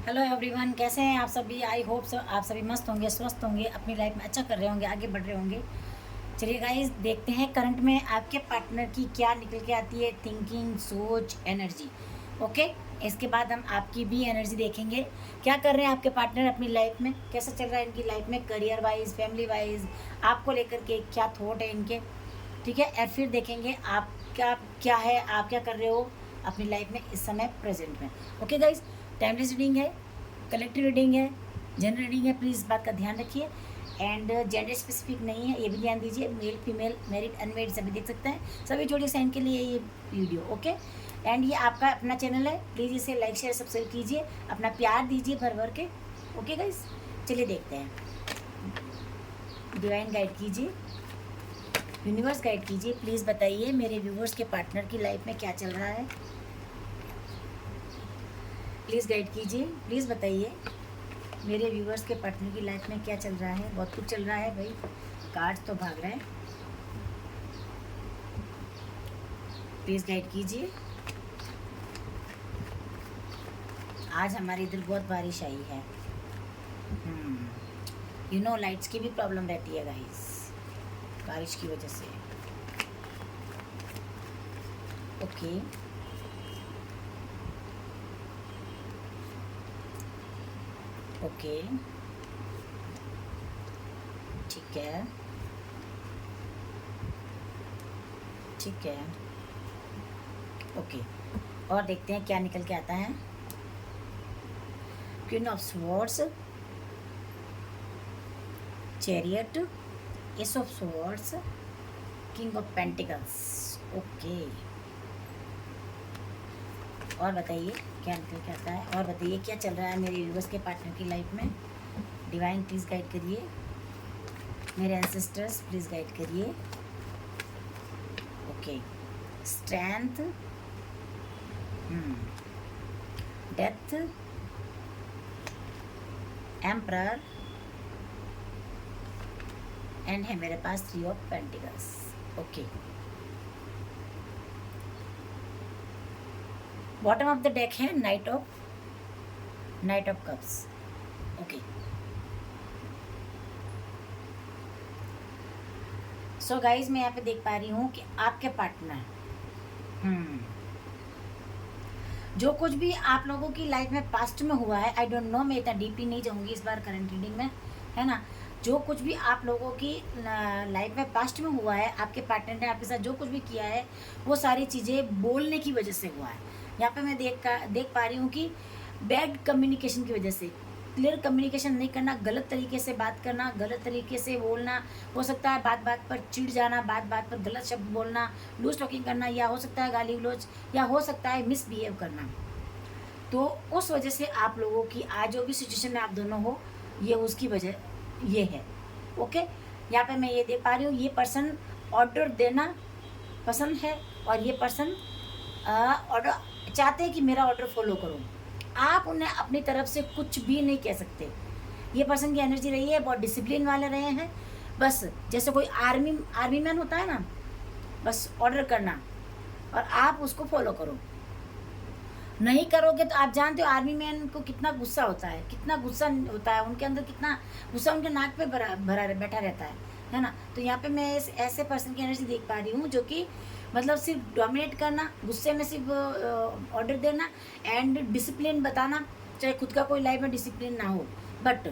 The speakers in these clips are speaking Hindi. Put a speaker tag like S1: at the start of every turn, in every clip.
S1: हेलो एवरीवन, कैसे हैं आप सभी। आई होप आप सभी मस्त होंगे, स्वस्थ होंगे, अपनी लाइफ में अच्छा कर रहे होंगे, आगे बढ़ रहे होंगे। चलिए गाइस, देखते हैं करंट में आपके पार्टनर की क्या निकल के आती है थिंकिंग, सोच, एनर्जी। ओके, इसके बाद हम आपकी भी एनर्जी देखेंगे। क्या कर रहे हैं आपके पार्टनर अपनी लाइफ में, कैसा चल रहा है इनकी लाइफ में, करियर वाइज, फैमिली वाइज, आपको लेकर के क्या थॉट है इनके। ठीक है, और फिर देखेंगे आपका क्या है, आप क्या कर रहे हो अपनी लाइफ में इस समय प्रेजेंट में। ओके गाइज, टाइमलेस रीडिंग है, कलेक्टिव रीडिंग है, जनरल रीडिंग है, प्लीज़ बात का ध्यान रखिए। एंड जेंडर स्पेसिफिक नहीं है, ये भी ध्यान दीजिए। मेल फीमेल मैरिड अनमेरिड सभी देख सकते हैं, सभी जोड़ी साइन के लिए ये वीडियो। ओके, एंड ये आपका अपना चैनल है, प्लीज़ इसे लाइक शेयर सब्सक्राइब कीजिए, अपना प्यार दीजिए भर भर के। ओके गाइज, चलिए देखते हैं। डिवाइन गाइड कीजिए, यूनिवर्स गाइड कीजिए, प्लीज़ बताइए मेरे व्यूवर्स के पार्टनर की लाइफ में क्या चल रहा है। प्लीज़ गाइड कीजिए, प्लीज़ बताइए मेरे व्यूवर्स के पार्टनर की लाइफ में क्या चल रहा है। बहुत कुछ चल रहा है भाई, कार्ड्स तो भाग रहे हैं। प्लीज़ गाइड कीजिए। आज हमारे इधर बहुत बारिश आई है। यू नो, लाइट्स की भी प्रॉब्लम रहती है गाइस बारिश की वजह से। ओके, ओके, ठीक है, ठीक है, ओके। और देखते हैं क्या निकल के आता है। Queen of swords, chariot, S of swords, king of pentacles. Okay, और बताइए क्या निकल के आता है, और बताइए क्या चल रहा है मेरे यूनिवर्स के पार्टनर की लाइफ में। डिवाइन प्लीज़ गाइड करिए, मेरे एंसेस्टर्स प्लीज़ गाइड करिए। Okay, strength, death, emperor, and है मेरे पास 3 of pentacles. Okay, bottom of the deck है knight of cups. Okay, so guys, मैं यहाँ पे देख पा रही हूँ कि आपके पार्टनर जो कुछ भी आप लोगों की लाइफ में पास्ट में हुआ है, आई डोंट नो, मैं इतना डीपली नहीं जाऊँगी इस बार करंट रीडिंग में, है ना। जो कुछ भी आप लोगों की लाइफ में पास्ट में हुआ है, आपके पार्टनर ने आपके साथ जो कुछ भी किया है, वो सारी चीज़ें बोलने की वजह से हुआ है। यहाँ पे मैं देख पा रही हूँ कि बैड कम्युनिकेशन की वजह से, क्लियर कम्युनिकेशन नहीं करना, गलत तरीके से बात करना, गलत तरीके से बोलना, हो सकता है बात बात पर चिढ़ जाना, बात बात पर गलत शब्द बोलना, लूज टॉकिंग करना, या हो सकता है गाली गलौज, या हो सकता है मिसबिहेव करना। तो उस वजह से आप लोगों की आज जो भी सिचुएशन में आप दोनों हो, ये उसकी वजह ये है। ओके, यहाँ पे मैं ये देख पा रही हूँ, ये पर्सन ऑर्डर देना पसंद है, और ये पर्सन ऑर्डर चाहते हैं कि मेरा ऑर्डर फॉलो करो। आप उन्हें अपनी तरफ से कुछ भी नहीं कह सकते। ये पर्सन की एनर्जी रही है, बहुत डिसिप्लिन वाले रहे हैं। बस जैसे कोई आर्मी मैन होता है ना, बस ऑर्डर करना और आप उसको फॉलो करो। नहीं करोगे तो आप जानते हो आर्मी मैन को कितना गुस्सा होता है, कितना गुस्सा होता है उनके अंदर, कितना गुस्सा उनके नाक पे भरा बैठा रहता है ना। तो यहाँ पे मैं इस ऐसे पर्सन की एनर्जी देख पा रही हूँ जो कि मतलब सिर्फ डोमिनेट करना, गुस्से में सिर्फ ऑर्डर देना, एंड डिसिप्लिन बताना। चाहे खुद का कोई लाइफ में डिसिप्लिन ना हो, बट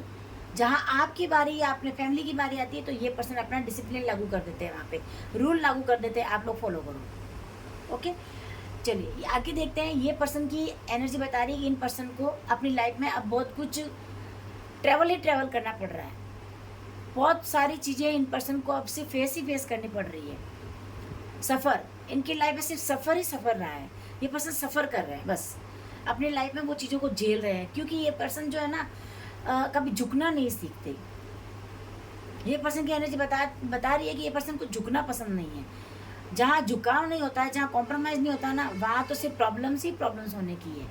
S1: जहाँ आपकी बारी या अपने फैमिली की बारी आती है, तो ये पर्सन अपना डिसिप्लिन लागू कर देते हैं, वहाँ पे रूल लागू कर देते हैं, आप लोग फॉलो करो। ओके, चलिए आगे देखते हैं। ये पर्सन की एनर्जी बता रही है कि इन पर्सन को अपनी लाइफ में अब बहुत कुछ ट्रैवल करना पड़ रहा है। बहुत सारी चीज़ें इन पर्सन को अब सिर्फ फेस ही फेस करनी पड़ रही है। सफ़र, इनकी लाइफ में सिर्फ सफ़र ही सफ़र रहा है। ये पर्सन सफ़र कर रहे हैं, बस अपनी लाइफ में वो चीज़ों को झेल रहे हैं, क्योंकि ये पर्सन जो है ना कभी झुकना नहीं सीखते। ये पर्सन की एनर्जी बता रही है कि ये पर्सन को झुकना पसंद नहीं है। जहाँ झुकाव नहीं होता है, जहाँ कॉम्प्रोमाइज़ नहीं होता ना, वहाँ तो सिर्फ प्रॉब्लम्स ही प्रॉब्लम्स होने की है।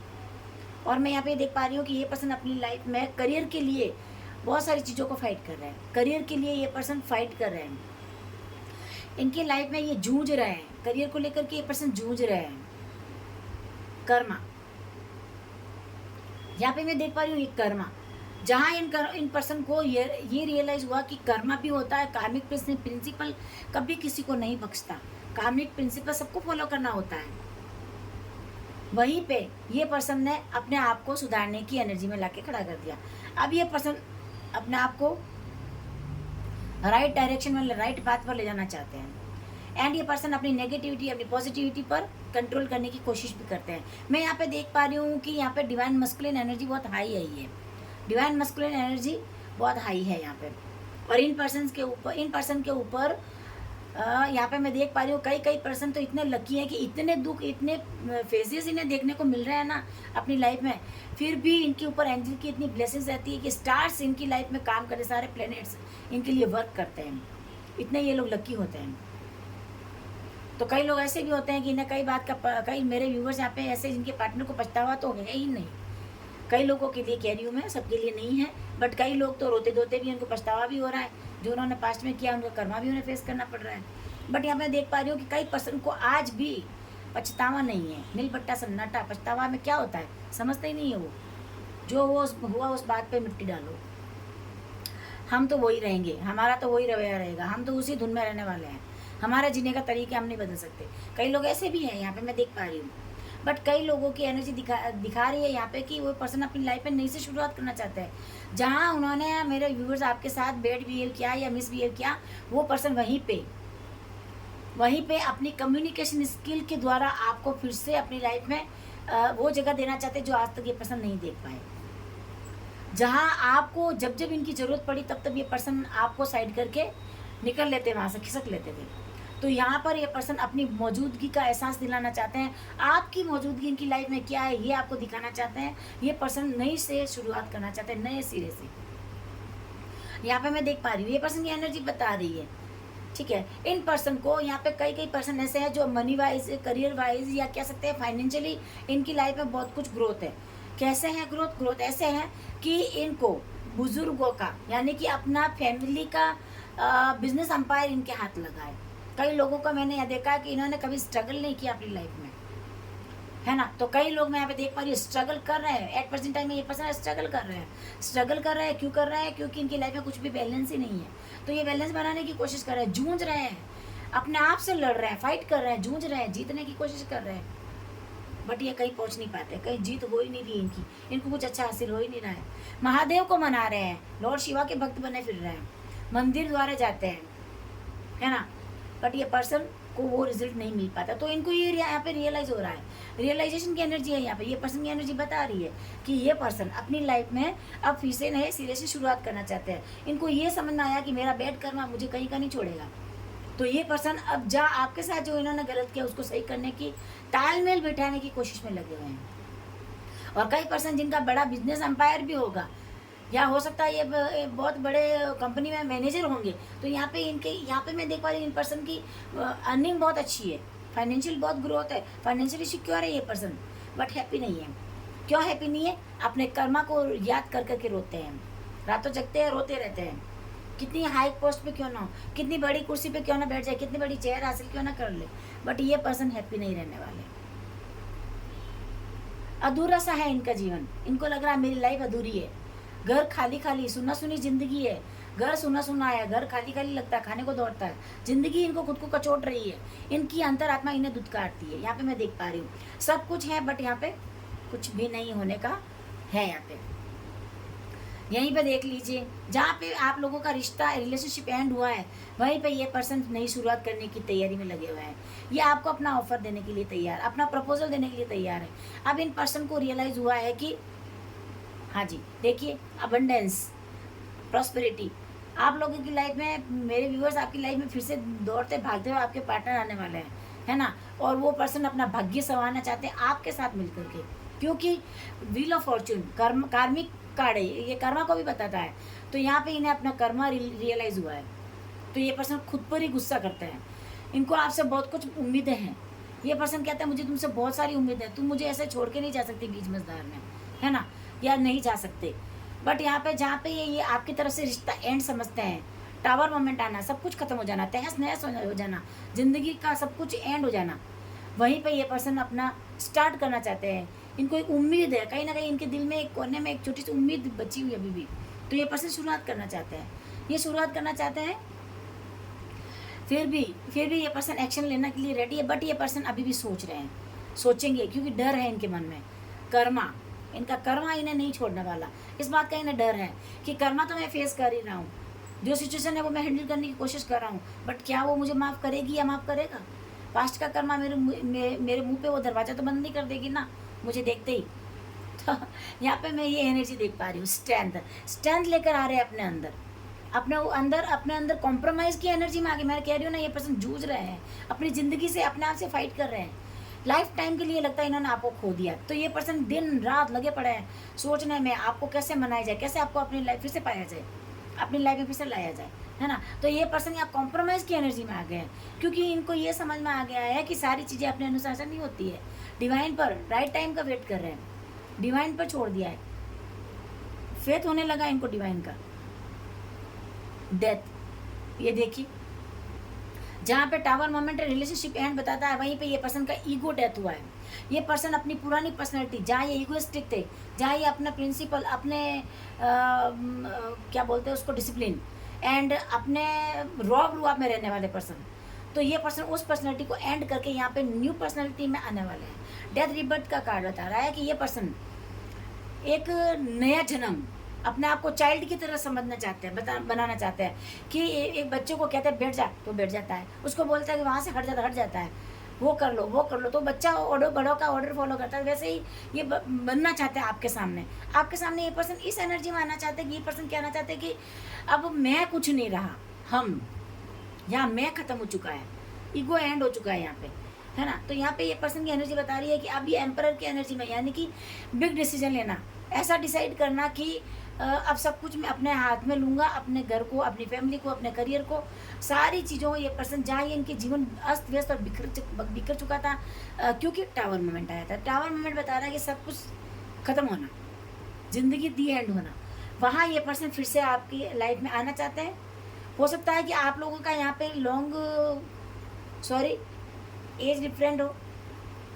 S1: और मैं यहाँ पे देख पा रही हूँ कि ये पर्सन अपनी लाइफ में करियर के लिए बहुत सारी चीज़ों को फाइट कर रहे हैं। करियर के लिए ये पर्सन फाइट कर रहे हैं। इनकी लाइफ में ये जूझ रहे हैं, करियर को लेकर के ये पर्सन जूझ रहे हैं। कर्मा, यहाँ पे मैं देख पा रही हूँ ये कर्मा, जहाँ इन पर्सन को ये रियलाइज हुआ कि कर्मा भी होता है, कार्मिक प्रिंसिपल कभी किसी को नहीं बख्शता, कार्मिक प्रिंसिपल सबको फॉलो करना होता है। वहीं पे ये पर्सन ने अपने आप को सुधारने की एनर्जी में लाके खड़ा कर दिया। अब ये पर्सन अपने आप को राइट डायरेक्शन में, राइट पाथ पर ले जाना चाहते हैं, एंड ये पर्सन अपनी नेगेटिविटी, अपनी पॉजिटिविटी पर कंट्रोल करने की कोशिश भी करते हैं। मैं यहाँ पे देख पा रही हूँ कि यहाँ पे डिवाइन मस्कुलिन एनर्जी बहुत हाई आई है, डिवाइन मस्कुलिन एनर्जी बहुत हाई है यहाँ पे। और इन पर्सन के ऊपर यहाँ पे मैं देख पा रही हूँ कई पर्सन तो इतने लकी हैं कि इतने दुख, इतने फेजेस इन्हें देखने को मिल रहे हैं ना अपनी लाइफ में, फिर भी इनके ऊपर एंजल की इतनी ब्लेसिंग्स रहती है कि स्टार्स इनकी लाइफ में काम करते, सारे प्लैनेट्स इनके लिए वर्क करते हैं, इतने ये लोग लकी होते हैं। तो कई लोग ऐसे भी होते हैं कि इन्हें कई मेरे व्यूवर्स यहाँ पे ऐसे जिनके पार्टनर को पछतावा तो है ही नहीं, कई लोगों के लिए कह रही हूँ मैं, सबके लिए नहीं है, बट कई लोग तो रोते धोते भी, उनको पछतावा भी हो रहा है, जो उन्होंने पास्ट में किया उनका कर्मा भी उन्हें फेस करना पड़ रहा है। बट यहाँ मैं देख पा रही हूँ कि कई पर्सन को आज भी पछतावा नहीं है, नील बट्टा सन्नाटा, पछतावा में क्या होता है समझते ही नहीं है वो, जो वो हुआ उस बात पे मिट्टी डालो, हम तो वही रहेंगे, हमारा तो वही रवैया रहेगा, हम तो उसी धुन में रहने वाले हैं, हमारा जीने का तरीका हम नहीं बदल सकते। कई लोग ऐसे भी हैं यहाँ पे मैं देख पा रही हूँ, बट कई लोगों की एनर्जी दिखा रही है यहाँ पे कि वो पर्सन अपनी लाइफ में नई से शुरुआत करना चाहते हैं। जहाँ उन्होंने, मेरे व्यूअर्स आपके साथ बैड बिहेव किया या मिसबिहेव किया, वो पर्सन वहीं पे अपनी कम्युनिकेशन स्किल के द्वारा आपको फिर से अपनी लाइफ में वो जगह देना चाहते हैं जो आज तक ये पर्सन नहीं देख पाए। जहाँ आपको जब इनकी ज़रूरत पड़ी तब ये पर्सन आपको साइड करके निकल लेते, वहाँ से खिसक लेते थे। तो यहाँ पर ये पर्सन अपनी मौजूदगी का एहसास दिलाना चाहते हैं, आपकी मौजूदगी इनकी लाइफ में क्या है ये आपको दिखाना चाहते हैं। ये पर्सन नई से शुरुआत करना चाहते हैं, नए सिरे से। यहाँ पे मैं देख पा रही हूँ ये पर्सन की एनर्जी बता रही है, ठीक है। इन पर्सन को यहाँ पे कई पर्सन ऐसे हैं जो मनी वाइज, करियर वाइज या कह सकते हैं फाइनेंशियली इनकी लाइफ में बहुत कुछ ग्रोथ है। कैसे हैं ग्रोथ ऐसे हैं कि इनको बुजुर्गों का, यानी कि अपना फैमिली का बिजनेस एम्पायर इनके हाथ लगा है। कई लोगों का मैंने यह देखा है कि इन्होंने कभी स्ट्रगल नहीं किया अपनी लाइफ में, है ना। तो कई लोग मैं यहाँ पे देख पा रही हूँ स्ट्रगल कर रहे हैं, एट प्रेजेंट टाइम में ये पर्सन स्ट्रगल कर रहे हैं। क्यों कर रहे हैं? क्योंकि इनकी लाइफ में कुछ भी बैलेंस ही नहीं है। तो ये बैलेंस बनाने की कोशिश कर रहे हैं, जूझ रहे हैं, अपने आप से लड़ रहे हैं, फाइट कर रहे हैं, जूझ रहे हैं, जीतने की कोशिश कर रहे हैं, बट ये कहीं पहुंच नहीं पाते, कहीं जीत हो ही नहीं रही इनकी, इनको कुछ अच्छा हासिल हो ही नहीं रहा है। महादेव को मना रहे हैं, लॉर्ड शिवा के भक्त बने फिर रहे हैं, मंदिर द्वारे जाते हैं, है ना, बट ये पर्सन को वो रिजल्ट नहीं मिल पाता। तो इनको ये यहाँ पे रियलाइज हो रहा है, रियलाइजेशन की एनर्जी है यहाँ पे। ये पर्सन की एनर्जी बता रही है कि ये पर्सन अपनी लाइफ में अब फिर से नए सिरे से शुरुआत करना चाहते हैं। इनको ये समझ में आया कि मेरा बैड कर्मा मुझे कहीं का नहीं छोड़ेगा। तो ये पर्सन अब आपके साथ जो इन्होंने गलत किया उसको सही करने की, तालमेल बिठाने की कोशिश में लगे हुए हैं। और कई पर्सन जिनका बड़ा बिजनेस एम्पायर भी होगा, या हो सकता है ये बहुत बड़े कंपनी में मैनेजर होंगे, तो यहाँ पे मैं देख पा रही हूँ इन पर्सन की अर्निंग बहुत अच्छी है, फाइनेंशियल बहुत ग्रोथ है, फाइनेंशियली सिक्योर है ये पर्सन, बट हैप्पी नहीं है। क्यों हैप्पी नहीं है? अपने कर्मा को याद कर करके रोते हैं, रातों जगते हैं, रोते रहते हैं। कितनी हाई पोस्ट पे क्यों ना हो, कितनी बड़ी कुर्सी पे क्यों ना बैठ जाए, कितनी बड़ी चेयर हासिल क्यों ना कर ले, बट ये पर्सन हैप्पी नहीं रहने वाले। अधूरा सा है इनका जीवन, इनको लग रहा है मेरी लाइफ अधूरी है, घर खाली खाली, सुना सुनी जिंदगी है, घर सुना सुना है, घर खाली खाली लगता है, खाने को दौड़ता है, जिंदगी इनको खुद को कचोट रही है, इनकी अंतरात्मा इन्हें दूध काटती है। यहाँ पे मैं देख पा रही हूँ सब कुछ है, बट यहाँ पे कुछ भी नहीं होने का है। यहाँ पे यहीं पे देख लीजिए, जहाँ पे आप लोगों का रिश्ता, रिलेशनशिप एंड हुआ है, वहीं पे ये पर्सन नई शुरुआत करने की तैयारी में लगे हुए हैं। ये आपको अपना ऑफर देने के लिए तैयार, अपना प्रपोजल देने के लिए तैयार है। अब इन पर्सन को रियलाइज हुआ है कि हाँ जी, देखिए अबंडेंस, प्रॉस्पेरिटी आप लोगों की लाइफ में, मेरे व्यूअर्स आपकी लाइफ में फिर से दौड़ते भागते हुए आपके पार्टनर आने वाले हैं, है ना। और वो पर्सन अपना भाग्य संवारना चाहते हैं आपके साथ मिलकर के, क्योंकि व्हील ऑफ फॉर्च्यून, कार्मिक कार्ड है, ये कर्मा को भी बताता है। तो यहाँ पे इन्हें अपना कर्मा रियलाइज हुआ है, तो ये पर्सन खुद पर ही गुस्सा करते हैं। इनको आपसे बहुत कुछ उम्मीदें हैं। ये पर्सन कहता है मुझे तुमसे बहुत सारी उम्मीद है, तुम मुझे ऐसे छोड़ के नहीं जा सकती बीच मझधार में, है ना, या नहीं जा सकते। बट यहाँ पे जहाँ पे ये आपकी तरफ से रिश्ता एंड समझते हैं, टावर मोमेंट आना, सब कुछ खत्म हो जाना, तहस नहस हो जाना, जिंदगी का सब कुछ एंड हो जाना, वहीं पे ये पर्सन अपना स्टार्ट करना चाहते हैं। इनको एक उम्मीद है, कहीं ना कहीं इनके दिल में एक कोने में एक छोटी सी उम्मीद बची हुई अभी भी। तो ये पर्सन शुरुआत करना चाहते हैं, ये शुरुआत करना चाहते हैं। फिर भी ये पर्सन एक्शन लेने के लिए रेडी है, बट ये पर्सन अभी भी सोच रहे हैं, सोचेंगे, क्योंकि डर है इनके मन में। कर्मा, इनका कर्मा इन्हें नहीं छोड़ने वाला। इस बात का इन्हें डर है कि कर्मा तो मैं फेस कर ही रहा हूँ, जो सिचुएशन है वो मैं हैंडल करने की कोशिश कर रहा हूँ, बट क्या वो मुझे माफ़ करेगी या माफ़ करेगा? पास्ट का कर्मा मेरे मुंह पे वो दरवाज़ा तो बंद नहीं कर देगी ना मुझे देखते ही। तो यहाँ पे मैं ये एनर्जी देख पा रही हूँ, स्ट्रेंथ लेकर आ रहे हैं अपने अंदर कॉम्प्रोमाइज़ की एनर्जी में आगे। मैं कह रही हूँ ना, ये पर्सन जूझ रहे हैं अपनी ज़िंदगी से, अपने आप से फाइट कर रहे हैं। लाइफ टाइम के लिए लगता है इन्होंने आपको खो दिया। तो ये पर्सन दिन रात लगे पड़े हैं सोचने में आपको कैसे मनाया जाए, कैसे आपको अपनी लाइफ फिर से पाया जाए, अपनी लाइफ में फिर से लाया जाए, है ना। तो ये पर्सन यहाँ कॉम्प्रोमाइज़ की एनर्जी में आ गए हैं, क्योंकि इनको ये समझ में आ गया है कि सारी चीज़ें अपने अनुसार से नहीं होती है। डिवाइन पर राइट टाइम का वेट कर रहे हैं, डिवाइन पर छोड़ दिया है, फेथ होने लगा इनको डिवाइन का। डेथ, ये देखिए जहाँ पे टावर मोमेंट रिलेशनशिप एंड बताता है, वहीं पे ये पर्सन का ईगो डेथ हुआ है। ये पर्सन अपनी पुरानी पर्सनैलिटी, जहाँ ये ईगोइस्टिक थे, जहाँ ये अपना प्रिंसिपल, अपने क्या बोलते हैं उसको, डिसिप्लिन एंड अपने रॉ रूप में रहने वाले पर्सन, तो ये पर्सन उस पर्सनैलिटी को एंड करके यहाँ पे न्यू पर्सनैलिटी में आने वाले हैं। डेथ रिबर्थ का कार्ड बता रहा है कि ये पर्सन एक नया जन्म, अपने आप को चाइल्ड की तरह समझना चाहते हैं, बनाना चाहते हैं कि एक बच्चे को कहते हैं बैठ जा तो बैठ जाता है, उसको बोलता है कि वहाँ से हट जाता है, वो कर लो, तो बच्चा ऑर्डर, बड़ों का ऑर्डर फॉलो करता है। वैसे ही ये बनना चाहते हैं आपके सामने ये पर्सन इस एनर्जी में आना चाहते हैं कि ये पर्सन कहना चाहते हैं कि अब मैं कुछ नहीं रहा, हम यहाँ मैं ख़त्म हो चुका है, ईगो एंड हो चुका है यहाँ पे, है ना। तो यहाँ पे ये पर्सन की एनर्जी बता रही है कि अब ये एम्परर की एनर्जी में, यानी कि बिग डिसीजन लेना, ऐसा डिसाइड करना कि अब सब कुछ मैं अपने हाथ में लूँगा, अपने घर को, अपनी फैमिली को, अपने करियर को, सारी चीज़ों को। ये पर्सन जहाँ ये इनके जीवन अस्त व्यस्त और बिखर चुका था, क्योंकि टावर मोमेंट आया था। टावर मोमेंट बता रहा है कि सब कुछ ख़त्म होना, ज़िंदगी दी एंड होना, वहाँ ये पर्सन फिर से आपकी लाइफ में आना चाहते हैं। हो सकता है कि आप लोगों का यहाँ पे एज डिफरेंट हो,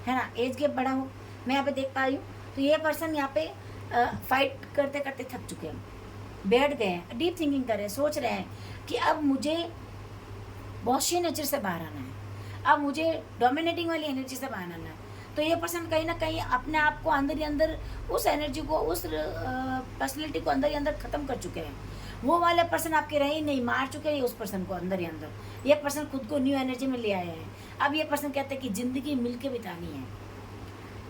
S1: है ना, एज गैप बड़ा हो, मैं यहाँ पे देख पा रही हूँ। तो ये पर्सन यहाँ पे फाइट करते करते थक चुके हैं, बैठ गए हैं, डीप थिंकिंग कर रहे हैं, सोच रहे हैं कि अब मुझे बॉशी नेचर से बाहर आना है, अब मुझे डोमिनेटिंग वाली एनर्जी से बाहर आना है। तो ये पर्सन कहीं ना कहीं अपने आप को अंदर ही अंदर, उस एनर्जी को, उस पर्सनैलिटी को अंदर ही अंदर ख़त्म कर चुके हैं। वो वाले पर्सन आपके रहे ही नहीं, मार चुके हैं उस पर्सन को अंदर ही अंदर। ये पर्सन खुद को न्यू एनर्जी में ले आए हैं। अब ये पर्सन कहते हैं कि ज़िंदगी मिलके बितानी है,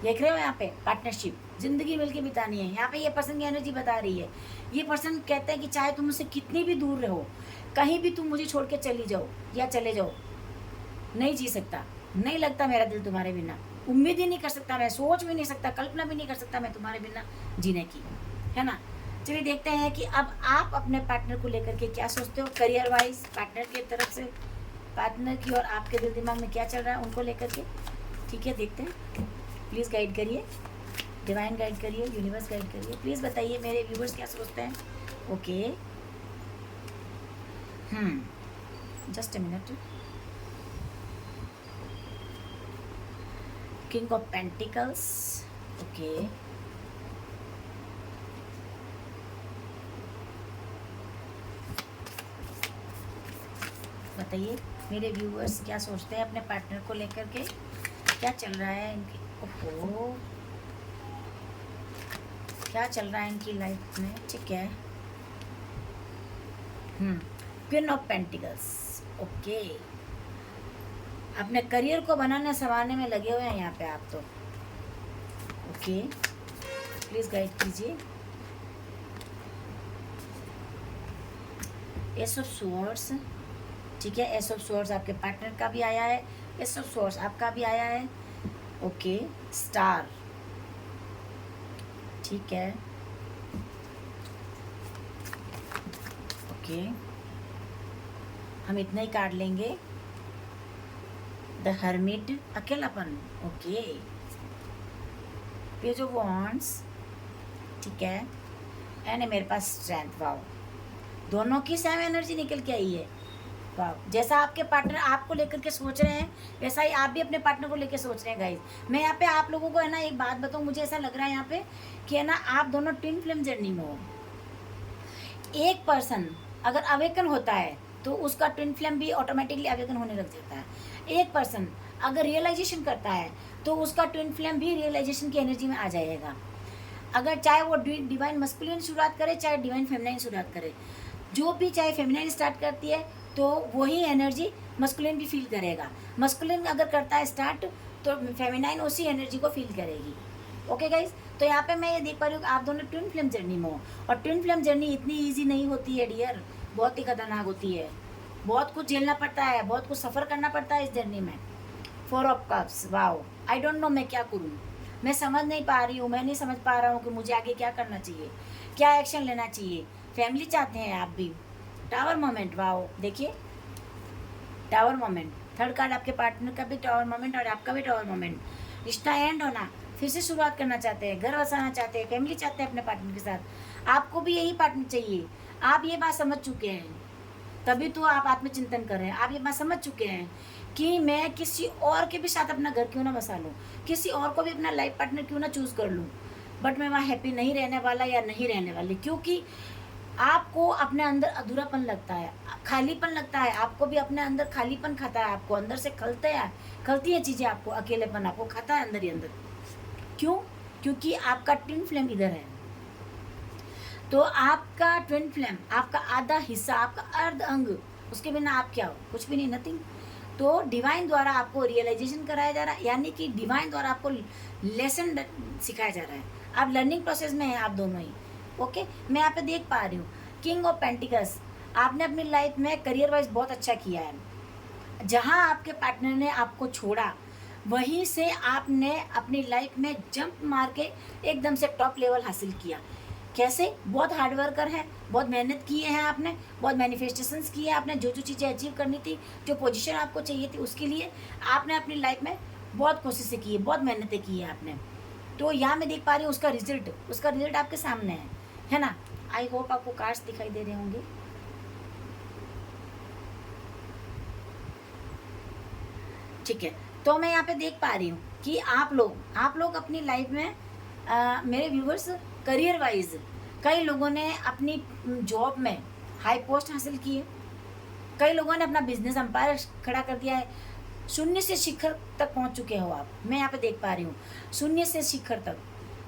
S1: देख रहे हो यहाँ पे पार्टनरशिप, ज़िंदगी मिलके बितानी है। यहाँ पे ये पर्सन की एनर्जी बता रही है, ये पर्सन कहते हैं कि चाहे तुम मुझसे कितनी भी दूर रहो, कहीं भी तुम मुझे छोड़ के चली जाओ या चले जाओ, नहीं जी सकता, नहीं लगता मेरा दिल तुम्हारे बिना, उम्मीद ही नहीं कर सकता मैं, सोच भी नहीं सकता, कल्पना भी नहीं कर सकता मैं तुम्हारे बिना जीने की, है ना। चलिए देखते हैं कि अब आप अपने पार्टनर को लेकर के क्या सोचते हो, करियर वाइज पार्टनर की तरफ से, पार्टनर की और आपके दिल दिमाग में क्या चल रहा है उनको लेकर के। ठीक है, देखते हैं। प्लीज़ गाइड करिए, डिवाइन गाइड करिए, यूनिवर्स गाइड करिए। प्लीज़ बताइए मेरे व्यूवर्स क्या सोचते हैं। Okay, just a minute. King of pentacles, okay, बताइए मेरे व्यूअर्स क्या सोचते हैं अपने पार्टनर को लेकर के, क्या चल रहा है इनकी, ओहो क्या चल रहा है इनकी लाइफ में। ठीक है, क्वीन ऑफ पेंटिकल्स, ओके, अपने करियर को बनाने संवारने में लगे हुए हैं यहाँ पे आप तो। ओके, प्लीज़ गाइड कीजिए। एस ऑफ स्वॉर्ड्स, ठीक है, एस ऑफ स्वॉर्ड्स आपके पार्टनर का भी आया है, एस ऑफ स्वॉर्ड्स आपका भी आया है। ओके, स्टार, ठीक है, ओके, हम इतना ही काट लेंगे। द हर्मिट, अकेलापन, ओके, पेज ऑफ वॉन्ड्स, ठीक है, एंड मेरे पास स्ट्रेंथ, वाओ, दोनों की सेम एनर्जी निकल के आई है। वाह, जैसा आपके पार्टनर आपको लेकर के सोच रहे हैं वैसा ही आप भी अपने पार्टनर को लेकर सोच रहे हैं गाइस। मैं यहाँ पे आप लोगों को है ना एक बात बताऊँ, मुझे ऐसा लग रहा है यहाँ पे कि है ना आप दोनों ट्विन फ्लेम जर्नी में हो। एक पर्सन अगर अवेकन होता है तो उसका ट्विन फ्लेम भी ऑटोमेटिकली अवेकन होने लग जाता है। एक पर्सन अगर रियलाइजेशन करता है तो उसका ट्विन फ्लेम भी रियलाइजेशन की एनर्जी में आ जाएगा। अगर चाहे वो डिवाइन मस्कुलिन शुरुआत करे चाहे डिवाइन फेमिनाइन शुरुआत करे, जो भी चाहे फेमिनाइन स्टार्ट करती है तो वही एनर्जी मस्कुलिन भी फील करेगा। मस्कुलिन अगर करता है स्टार्ट तो फेमिनाइन उसी एनर्जी को फील करेगी। ओके गाइज, तो यहाँ पे मैं ये देख पा रही हूँ कि आप दोनों ट्विन फ्लेम जर्नी में हो। और ट्विन फ्लेम जर्नी इतनी ईजी नहीं होती है डियर, बहुत ही खतरनाक होती है। बहुत कुछ झेलना पड़ता है, बहुत कुछ सफ़र करना पड़ता है इस जर्नी में। 4 of cups, wow, I don't know मैं क्या करूँ, मैं समझ नहीं पा रही हूँ, मैं नहीं समझ पा रहा हूँ कि मुझे आगे क्या करना चाहिए, क्या एक्शन लेना चाहिए। फैमिली चाहते हैं आप भी। टावर मोमेंट, वाओ, देखिए टावर मोमेंट, थर्ड कार्ड आपके पार्टनर का भी टावर मोमेंट और आपका भी टावर मोमेंट। रिश्ता एंड होना, फिर से शुरुआत करना चाहते हैं, घर बसाना चाहते हैं, फैमिली चाहते हैं अपने पार्टनर के साथ। आपको भी यही पार्टनर चाहिए। आप ये बात समझ चुके हैं, तभी तो आप आत्मचिंतन कर रहे हैं। आप ये बात समझ चुके हैं कि मैं किसी और के भी साथ अपना घर क्यों ना बसा लूँ, किसी और को भी अपना लाइफ पार्टनर क्यों ना चूज़ कर लूँ, बट मैं वहाँ हैप्पी नहीं रहने वाला या नहीं रहने वाली। क्योंकि आपको अपने अंदर अधूरापन लगता है, खालीपन लगता है, आपको भी अपने अंदर खालीपन खाता है, आपको अंदर से खलती हैं चीज़ें, आपको अकेलेपन आपको खाता है अंदर ही अंदर। क्यों? क्योंकि आपका ट्विन फ्लेम इधर है। तो आपका ट्विन फ्लेम, आपका आधा हिस्सा, आपका अर्ध अंग, उसके बिना आप क्या हो? कुछ भी नहीं, नथिंग। तो डिवाइन द्वारा आपको रियलाइजेशन कराया जा रहा है, यानी कि डिवाइन द्वारा आपको लेसन सिखाया जा रहा है। आप लर्निंग प्रोसेस में हैं आप दोनों ही। ओके, मैं यहाँ पे देख पा रही हूँ किंग ऑफ पेंटिकल्स। आपने अपनी लाइफ में करियर वाइज बहुत अच्छा किया है। जहाँ आपके पार्टनर ने आपको छोड़ा वहीं से आपने अपनी लाइफ में जंप मार के एकदम से टॉप लेवल हासिल किया। कैसे? बहुत हार्ड वर्कर है, बहुत मेहनत किए हैं आपने, बहुत मैनिफेस्टेशंस किए हैं आपने। जो जो चीज़ें अचीव करनी थी, जो पोजीशन आपको चाहिए थी, उसके लिए आपने अपनी लाइफ में बहुत कोशिशें की है, बहुत मेहनतें की है आपने। तो यहाँ मैं देख पा रही हूँ उसका रिजल्ट आपके सामने है ना। आई होप आपको कार्ड्स दिखाई दे रहे होंगे। ठीक है, तो मैं यहाँ पे देख पा रही हूँ कि आप लोग अपनी लाइफ में मेरे व्यूवर्स करियर वाइज कई लोगों ने अपनी जॉब में हाई पोस्ट हासिल की है, कई लोगों ने अपना बिजनेस एम्पायर खड़ा कर दिया है, शून्य से शिखर तक पहुंच चुके हो आप। मैं यहाँ पे देख पा रही हूँ शून्य से शिखर तक,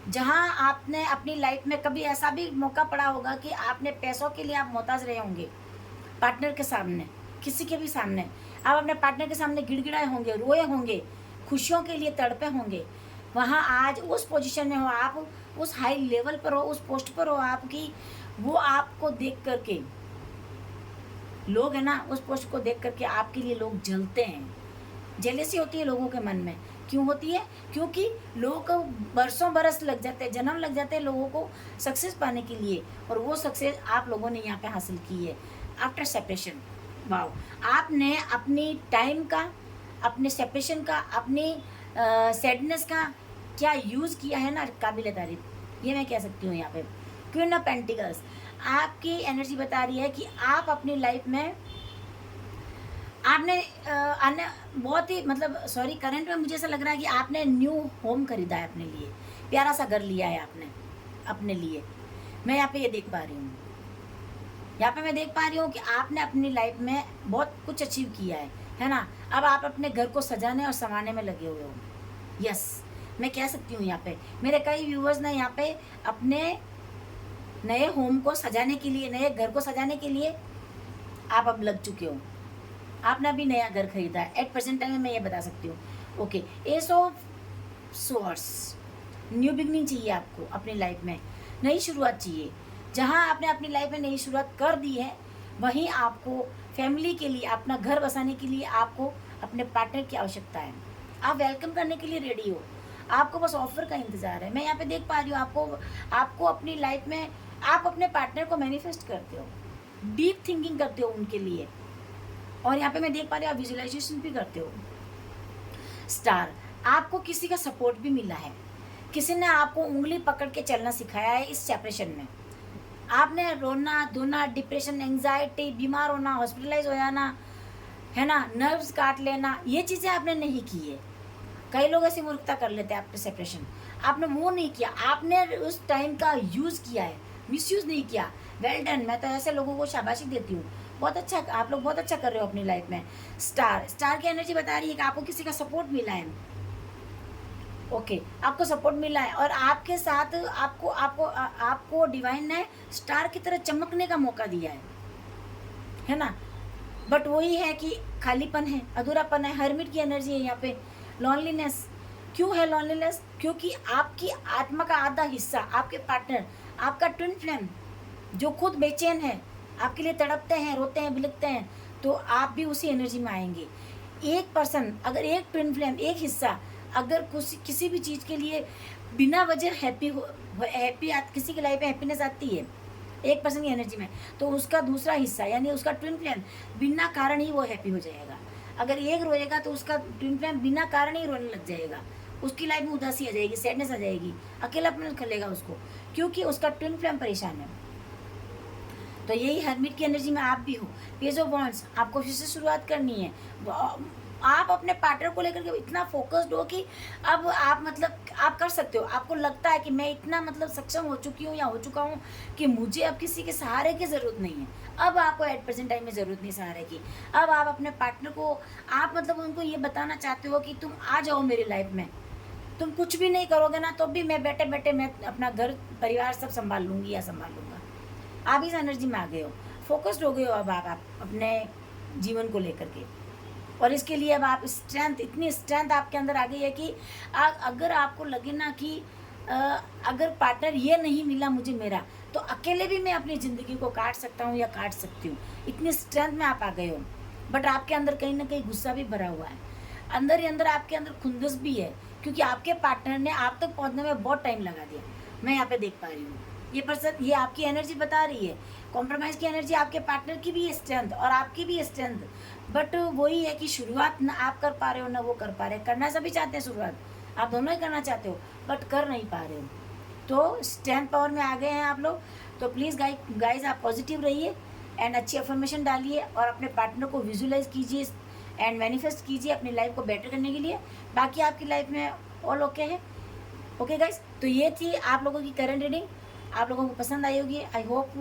S1: जहाँ आपने अपनी लाइफ में कभी ऐसा भी मौका पड़ा होगा कि आपने पैसों के लिए आप मोहताज रहे होंगे, पार्टनर के सामने, किसी के भी सामने आप अपने पार्टनर के सामने गिड़गिड़ाए होंगे, रोए होंगे, खुशियों के लिए तड़पे होंगे। वहाँ आज उस पोजीशन में हो आप, उस हाई लेवल पर हो, उस पोस्ट पर हो आपकी, वो आपको देख करके लोग है ना, उस पोस्ट को देख करके आपके लिए लोग जलते हैं। जेलसी होती है लोगों के मन में। क्यों होती है? क्योंकि लोगों को बरसों बरस लग जाते हैं, जन्म लग जाते हैं लोगों को सक्सेस पाने के लिए, और वो सक्सेस आप लोगों ने यहाँ पे हासिल की है आफ्टर सेपरेशन। वाओ, आपने अपनी टाइम का, अपने सेपरेशन का, अपनी सैडनेस का क्या यूज़ किया है ना, काबिल तारीफ, ये मैं कह सकती हूँ। यहाँ पे क्वीन ऑफ पेंटिकल्स, आपकी एनर्जी बता रही है कि आप अपनी लाइफ में आपने बहुत ही करंट में मुझे ऐसा लग रहा है कि आपने न्यू होम खरीदा है अपने लिए, प्यारा सा घर लिया है आपने अपने लिए। मैं यहाँ पे ये देख पा रही हूँ, यहाँ पे मैं देख पा रही हूँ कि आपने अपनी लाइफ में बहुत कुछ अचीव किया है ना। अब आप अपने घर को सजाने और संवारने में लगे हुए हो। यस, मैं कह सकती हूँ यहाँ पे मेरे कई व्यूअर्स ने यहाँ पे अपने नए होम को सजाने के लिए, नए घर को सजाने के लिए आप अब लग चुके हो। आपने अभी नया घर खरीदा है एट प्रेजेंट टाइम में, मैं ये बता सकती हूँ। Okay, S of source, new beginning चाहिए आपको अपनी लाइफ में, नई शुरुआत चाहिए। जहाँ आपने अपनी लाइफ में नई शुरुआत कर दी है, वहीं आपको फैमिली के लिए, अपना घर बसाने के लिए आपको अपने पार्टनर की आवश्यकता है। आप वेलकम करने के लिए रेडी हो, आपको बस ऑफर का इंतज़ार है। मैं यहाँ पे देख पा रही हूँ आपको अपनी लाइफ में आप अपने पार्टनर को मैनिफेस्ट करते हो, डीप थिंकिंग करते हो उनके लिए, और यहाँ पे मैं देख पा रही हूँ आप विजुअलाइजेशन भी करते हो। स्टार, आपको किसी का सपोर्ट भी मिला है, किसी ने आपको उंगली पकड़ के चलना सिखाया है इस सेपरेशन में। आपने रोना धोना, डिप्रेशन, एंजाइटी, बीमार होना, हॉस्पिटलाइज हो जाना, है ना, नर्व्स काट लेना, ये चीज़ें आपने नहीं की है। कई लोग ऐसी मूर्खता कर लेते हैं आफ्टर सेपरेशन, आपने वो नहीं किया, आपने उस टाइम का यूज़ किया है, मिसयूज़ नहीं किया। वेल डन, मैं तो ऐसे लोगों को शाबाशी देती हूँ। बहुत अच्छा, आप लोग बहुत अच्छा कर रहे हो अपनी लाइफ में। स्टार की एनर्जी बता रही है कि आपको किसी का सपोर्ट मिला है। ओके, आपको सपोर्ट मिला है और आपके साथ आपको आपको आपको डिवाइन ने स्टार की तरह चमकने का मौका दिया है ना। बट वही है कि खालीपन है, अधूरापन है, हर्मिट की एनर्जी है यहाँ पे, लॉनलीनेस। क्यों है लॉनलीनेस? क्योंकि आपकी आत्मा का आधा हिस्सा, आपके पार्टनर, आपका ट्विन फ्लेम जो खुद बेचैन है, आपके लिए तड़पते हैं, रोते हैं, बिलखते हैं, तो आप भी उसी एनर्जी में आएंगे। एक पर्सन, अगर एक ट्विन फ्लेम, एक हिस्सा अगर किसी भी चीज़ के लिए बिना वजह किसी की लाइफ में हैप्पीनेस आती है एक पर्सन की एनर्जी में, तो उसका दूसरा हिस्सा यानी उसका ट्विन फ्लेम बिना कारण ही वो हैप्पी हो जाएगा। अगर एक रोएगा तो उसका ट्विन फ्लेम बिना कारण ही रोने लग जाएगा, उसकी लाइफ में उदासी आ जाएगी, सैडनेस आ जाएगी, अकेलापन खलेगा उसको, क्योंकि उसका ट्विन फ्लेम परेशान है। तो यही हर्मिट की एनर्जी में आप भी हो। पेज ऑफ वॉन्ड्स, आपको फिर से शुरुआत करनी है। आप अपने पार्टनर को लेकर के इतना फोकस्ड हो कि अब आप मतलब आप कर सकते हो। आपको लगता है कि मैं इतना मतलब सक्षम हो चुकी हूँ या हो चुका हूँ कि मुझे अब किसी के सहारे की ज़रूरत नहीं है। अब आपको एट प्रेजेंट टाइम में ज़रूरत नहीं सहारे की। अब आप अपने पार्टनर को आप मतलब उनको ये बताना चाहते हो कि तुम आ जाओ मेरी लाइफ में, तुम कुछ भी नहीं करोगे ना तो भी मैं बैठे बैठे मैं अपना घर परिवार सब संभाल लूँगी या संभाल लूँगा। आप इस एनर्जी में आ गए हो, फोकस्ड हो गए हो अब आप अपने जीवन को लेकर के। और इसके लिए अब आप स्ट्रेंथ, इतनी स्ट्रेंथ आपके अंदर आ गई है कि अगर आपको लगे ना कि अगर पार्टनर ये नहीं मिला मुझे मेरा, तो अकेले भी मैं अपनी ज़िंदगी को काट सकता हूँ या काट सकती हूँ। इतनी स्ट्रेंथ में आप आ गए हो। बट आपके अंदर कहीं ना कहीं गुस्सा भी भरा हुआ है, अंदर ही अंदर आपके अंदर खुंदस भी है, क्योंकि आपके पार्टनर ने आप तक पहुँचने में बहुत टाइम लगा दिया। मैं यहाँ पे देख पा रही हूँ ये पर्सन, ये आपकी एनर्जी बता रही है। कॉम्प्रोमाइज़ की एनर्जी, आपके पार्टनर की भी स्ट्रेंथ और आपकी भी स्ट्रेंथ। बट वही है कि शुरुआत ना आप कर पा रहे हो ना वो कर पा रहे। करना सभी चाहते हैं शुरुआत, आप दोनों ही करना चाहते हो, बट कर नहीं पा रहे हो। तो स्ट्रेंथ पावर में आ गए हैं आप लोग। तो प्लीज़ गाइज आप पॉजिटिव रहिए एंड अच्छी अफर्मेशन डालिए और अपने पार्टनर को विजुलाइज कीजिए एंड मैनिफेस्ट कीजिए अपनी लाइफ को बेटर करने के लिए। बाकी आपकी लाइफ में ऑल ओके है। ओके गाइज, तो ये थी आप लोगों की करंट रीडिंग। आप लोगों को पसंद आई होगी, आई होप।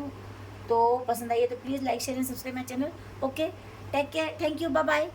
S1: तो पसंद आई है तो please like share and subscribe my channel. Okay, take care, thank you, bye bye.